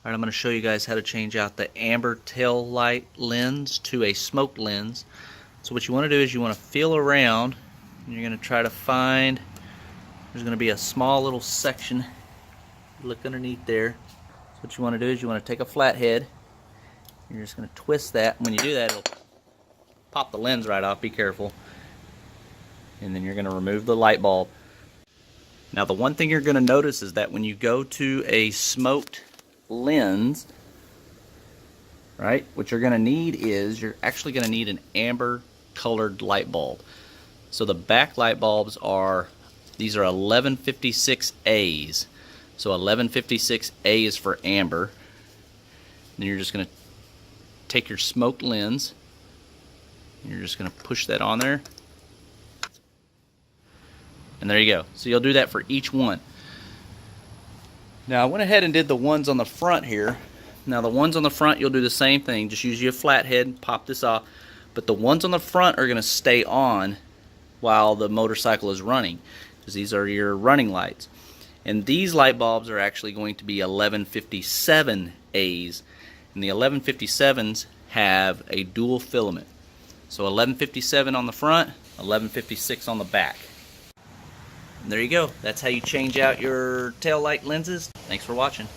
Alright, I'm going to show you guys how to change out the amber tail light lens to a smoked lens. So what you want to do is you want to feel around, and you're going to try to find, there's going to be a small little section, look underneath there. So what you want to do is you want to take a flathead, you're just going to twist that. When you do that, it'll pop the lens right off, be careful. And then you're going to remove the light bulb. Now the one thing you're going to notice is that when you go to a smoked lens, right, what you're going to need is, you're actually going to need an amber colored light bulb. So the back light bulbs are, these are 1156As. So 1156A is for amber. Then you're just going to take your smoked lens, and you're just going to push that on there. And there you go. So you'll do that for each one. Now I went ahead and did the ones on the front here. Now the ones on the front, you'll do the same thing. Just use your flathead, pop this off. But the ones on the front are going to stay on while the motorcycle is running, because these are your running lights. And these light bulbs are actually going to be 1157As. And the 1157s have a dual filament. So 1157 on the front, 1156 on the back. And there you go. That's how you change out your tail light lenses. Thanks for watching.